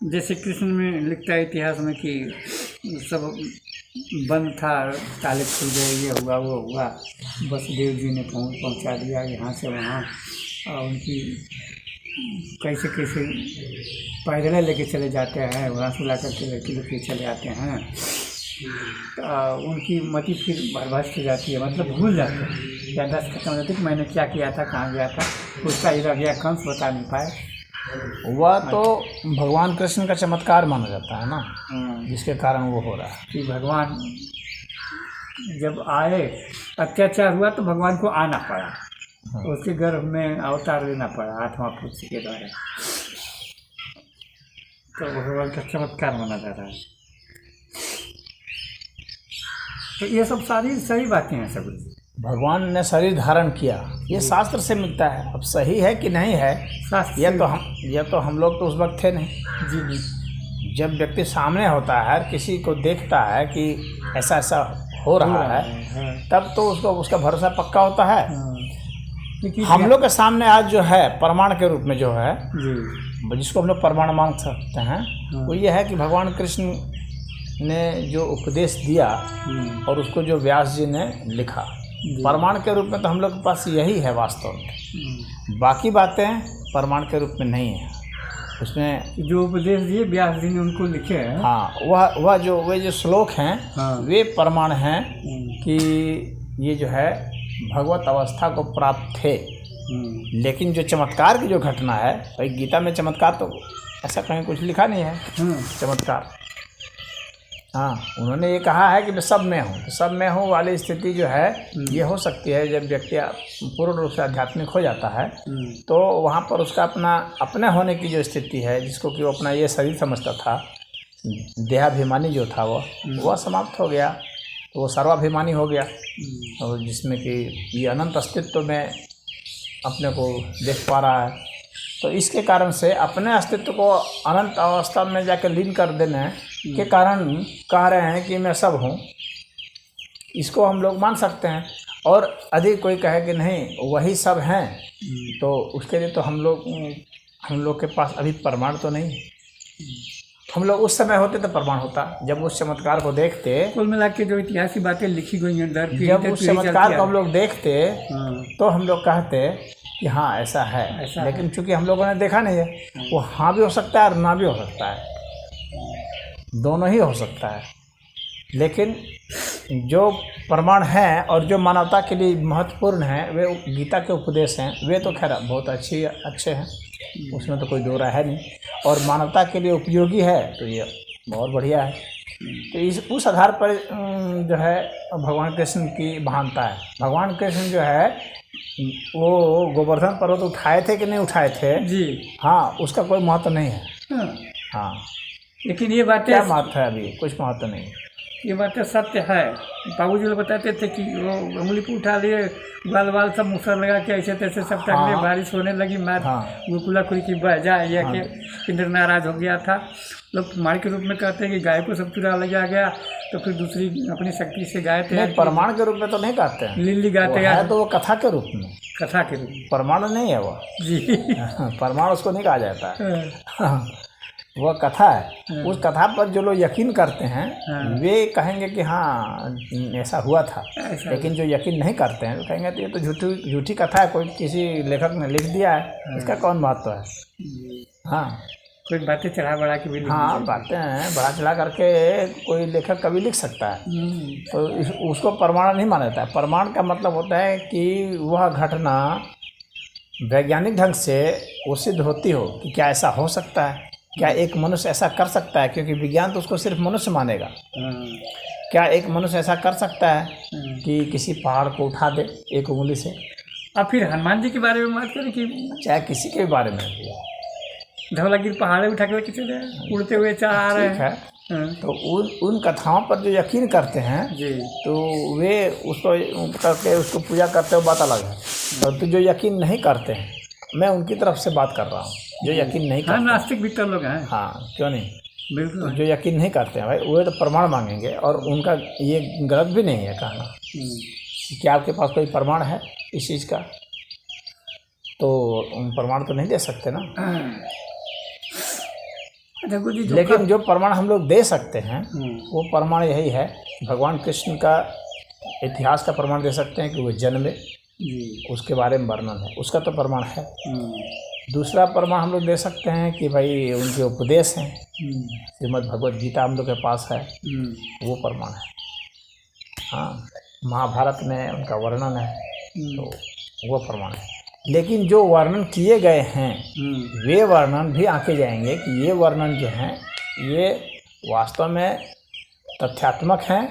जैसे कृष्ण में लिखता है इतिहास में कि सब बंद था, ताले खुल गए, ये हुआ वो हुआ, वसुदेव जी ने पहुंचा दिया यहाँ से वहाँ। और उनकी कैसे कैसे पैदल लेके चले जाते हैं, वहाँ सुला करके लड़की लेके चले आते हैं। उनकी मति फिर भ्रष्ट हो जाती है, मतलब भूल जाते हैं, याददाश्त खत्म हो जाती है कि मैंने क्या किया था, कहाँ गया था, उसका ही रह गया, कंस बता नहीं पाए। वह तो भगवान कृष्ण का चमत्कार माना जाता है ना, जिसके कारण वो हो रहा है कि भगवान जब आए, अत्याचार हुआ तो भगवान को आना पड़ा, उसके गर्भ में अवतार लेना पड़ा 8वां पुरुष के द्वारा, तो भगवान का चमत्कार माना जा रहा है। तो ये सब सारी सही बातें हैं सब। भगवान ने शरीर धारण किया, ये शास्त्र से मिलता है। अब सही है कि नहीं है, यह तो हम लोग तो उस वक्त थे नहीं। जी जी। जब व्यक्ति सामने होता है, किसी को देखता है कि ऐसा ऐसा हो रहा है, तब तो उसको उसका भरोसा पक्का होता है। हम लोग के सामने आज जो है प्रमाण के रूप में जो है, जिसको हम लोग प्रमाण मान सकते हैं, वो ये है कि भगवान कृष्ण ने जो उपदेश दिया और उसको जो व्यास जी ने लिखा, प्रमाण के रूप में तो हम लोग के पास यही है वास्तव में। बाकी बातें प्रमाण के रूप में नहीं है। उसमें जो उपदेश दिए व्यास जी ने उनको लिखे हैं, हाँ, वे जो श्लोक हैं, वे प्रमाण हैं कि ये जो है भगवत अवस्था को प्राप्त थे। लेकिन जो चमत्कार की जो घटना है, भाई गीता में चमत्कार तो ऐसा कहीं कुछ लिखा नहीं है चमत्कार। हाँ, उन्होंने ये कहा है कि मैं सब में हूँ, तो सब में हूँ वाली स्थिति जो है ये हो सकती है जब व्यक्ति पूर्ण रूप से आध्यात्मिक हो जाता है, तो वहाँ पर उसका अपने होने की जो स्थिति है, जिसको कि वो अपना ये शरीर समझता था, देहाभिमानी जो था वह समाप्त हो गया, तो वो सर्वाभिमानी हो गया, और जिसमें कि ये अनंत अस्तित्व में अपने को देख पा रहा है। तो इसके कारण से अपने अस्तित्व को अनंत अवस्था में जाकर लीन कर देने के कारण कह रहे हैं कि मैं सब हूँ, इसको हम लोग मान सकते हैं। और अधिक कोई कहे कि नहीं वही सब हैं, तो उसके लिए तो हम लोग के पास अभी प्रमाण तो नहीं। हम लोग उस समय होते तो प्रमाण होता, जब उस चमत्कार को देखते। कुल मिला के जो इतिहास की बातें लिखी गई हैं, जब उस चमत्कार को हम लोग देखते तो हम लोग कहते कि हाँ ऐसा है, लेकिन चूंकि हम लोगों ने देखा नहीं है, वो हाँ भी हो सकता है और ना भी हो सकता है, दोनों ही हो सकता है। लेकिन जो प्रमाण हैं और जो मानवता के लिए महत्वपूर्ण हैं, वे गीता के उपदेश हैं, वे तो खैर बहुत अच्छे हैं, उसमें तो कोई दो राय है नहीं। और मानवता के लिए उपयोगी है तो ये बहुत बढ़िया है। तो उस आधार पर जो है भगवान कृष्ण की महानता है। भगवान कृष्ण जो है वो गोवर्धन पर्वत उठाए थे कि नहीं उठाए थे जी, हाँ, उसका कोई महत्व नहीं है। हाँ, लेकिन ये बातें क्या महत्व है, अभी कुछ महत्व नहीं। ये बातें सत्य है। बाबू जी लोग बताते थे कि वो उंगली पे उठा लिए, बाल सब मुसर लगा के ऐसे तैसे सब टकले, बारिश होने लगी, मार गोकुला खुरी की बह जाए, या कि इंद्र नाराज हो गया था। लोग प्रमाण के रूप में कहते हैं कि गाय को सब चुरा लिया गया, तो फिर दूसरी अपनी शक्ति से गाय तैयार। प्रमाण के रूप में तो नहीं कहते हैं, लिल्ली गाय तैयार, तो वो कथा के रूप में, कथा के रूप में, प्रमाण नहीं है वो जी। प्रमाण उसको नहीं कहा जाता है वह कथा है। उस कथा पर जो लोग यकीन करते हैं वे कहेंगे कि हाँ ऐसा हुआ था, लेकिन जो यकीन नहीं करते हैं वो कहेंगे तो ये तो झूठी कथा है, कोई किसी लेखक ने लिख दिया है, इसका कौन महत्व है। हाँ, कोई बातें चढ़ा बढ़ा के भी लिख, हाँ, बातें बढ़ा चढ़ा करके कोई लेखक कभी लिख सकता है, तो उसको प्रमाण नहीं माना जाता है। प्रमाण का मतलब होता है कि वह घटना वैज्ञानिक ढंग से वो सिद्ध होती हो कि क्या ऐसा हो सकता है, क्या एक मनुष्य ऐसा कर सकता है, क्योंकि विज्ञान तो उसको सिर्फ मनुष्य मानेगा। क्या एक मनुष्य ऐसा कर सकता है कि किसी पहाड़ को उठा दे एक उंगली से। अब फिर हनुमान जी के बारे में बात करें कि चाहे किसी के बारे में, धौलागिरी पहाड़े उठा के चले उड़ते हुए चढ़ आ रहे हैं, तो उन कथाओं पर जो यकीन करते हैं जी, तो वे उसको करके उसको पूजा करते हुए बात अलग है। और तो जो यकीन नहीं करते हैं, मैं उनकी तरफ से बात कर रहा हूँ, जो यकीन नहीं करते, नास्तिक भी तो लोग हैं। हाँ, क्यों नहीं, बिल्कुल। जो यकीन नहीं करते हैं भाई, वो तो प्रमाण मांगेंगे, और उनका ये गलत भी नहीं है कहना कि आपके पास कोई प्रमाण है इस चीज़ का, तो प्रमाण तो नहीं दे सकते ना। अच्छा गुरु जी जो लेकिन जो प्रमाण हम लोग दे सकते हैं हम्म, वो प्रमाण यही है, भगवान कृष्ण का इतिहास का प्रमाण दे सकते हैं कि वो जन्मे, जी उसके बारे में वर्णन है, उसका तो प्रमाण है। हम्म, दूसरा प्रमाण हम लोग दे सकते हैं कि भाई उनके उपदेश हैं, श्रीमद् भगवद गीता हम लोग के पास है, वो प्रमाण है। हाँ, महाभारत में उनका वर्णन है, तो वो प्रमाण है। लेकिन जो वर्णन किए गए हैं वे वर्णन भी आंके जाएंगे कि ये वर्णन जो हैं ये वास्तव में तथ्यात्मक हैं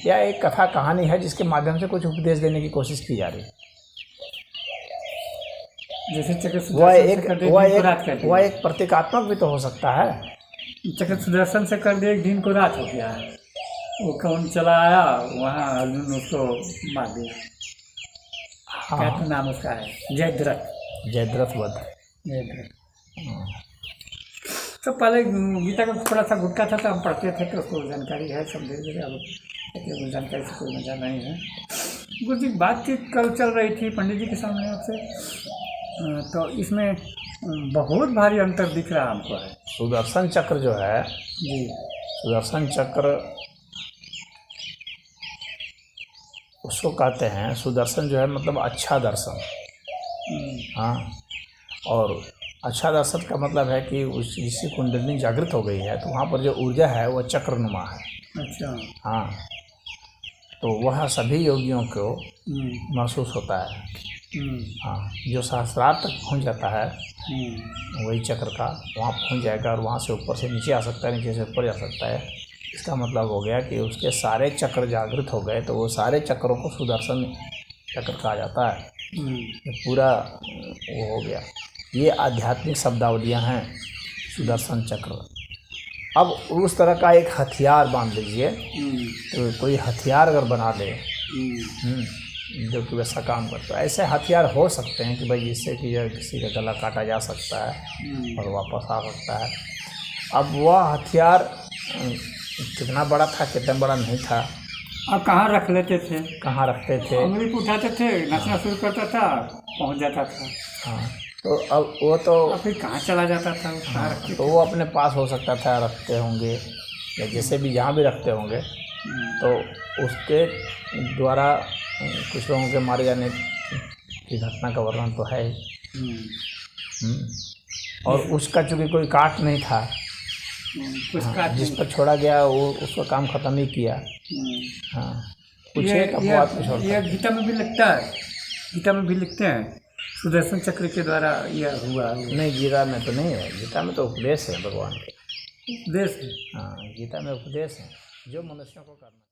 या एक कथा कहानी है जिसके माध्यम से कुछ उपदेश देने की कोशिश की जा रही है। जैसे चक्र वह एक प्रतीकात्मक भी तो हो सकता है। चक्र सुदर्शन से कर दिया, एक दिन को रात हो गया है, वो कौन चला आया वहाँ, अर्जुन उसको मार दिया। क्या तो नाम उसका है, जयद्रथ वध। तो पहले गीता का थोड़ा सा गुटका था तो हम पढ़ते थे, तो उसको जानकारी है सब धीरे धीरे, अब जानकारी से कोई मजा नहीं है। गुरु जी बातचीत कल चल रही थी पंडित जी के सामने आपसे, तो इसमें बहुत भारी अंतर दिख रहा हमको है। सुदर्शन चक्र जो है जी, सुदर्शन चक्र उसको कहते हैं, सुदर्शन जो है मतलब अच्छा दर्शन। हाँ, और अच्छा दर्शन का मतलब है कि उस जिसकी कुंडलिनी जागृत हो गई है तो वहाँ पर जो ऊर्जा है वह चक्रनुमा है। अच्छा, हाँ, तो वह सभी योगियों को महसूस होता है। हाँ, जो सहस्रार तक पहुँच जाता है वही चक्र का वहाँ पहुँच जाएगा और वहाँ से ऊपर से नीचे आ सकता है, नीचे से ऊपर जा सकता है। इसका मतलब हो गया कि उसके सारे चक्र जागृत हो गए, तो वो सारे चक्रों को सुदर्शन चक्र कहा जाता है। ये पूरा वो हो गया। ये आध्यात्मिक शब्दावलियाँ हैं सुदर्शन चक्र। अब उस तरह का एक हथियार बांध लीजिए, तो कोई हथियार अगर बना ले जो कि वैसा काम करता है, ऐसे हथियार हो सकते हैं कि भाई जिससे कि यह किसी का गला काटा जा सकता है और वापस आ सकता है। अब वह हथियार कितना बड़ा था कितना बड़ा नहीं था, आप कहाँ रख लेते थे, कहाँ रखते थे, उंगली पे उठाते थे, नचना शुरू करता था, पहुँच जाता था। हाँ, तो अब वो तो फिर कहाँ चला जाता था, कहाँ रखते तो वो अपने पास हो सकता था, रखते होंगे या जैसे भी जहाँ भी रखते होंगे, तो उसके द्वारा कुछ लोगों के मारे जाने की घटना का वर्णन तो है ही। और उसका चूँकि कोई काट नहीं था, जिस पर छोड़ा गया वो उसका काम खत्म ही किया। हाँ, कुछ एक अपवाद कुछ और। ये गीता में भी लिखता है, गीता में भी लिखते हैं सुदर्शन चक्र के द्वारा यह हुआ। नहीं, गीता में तो नहीं है, गीता में तो उपदेश है भगवान के, उपदेश है। हाँ, गीता में उपदेश है जो मनुष्यों को करना।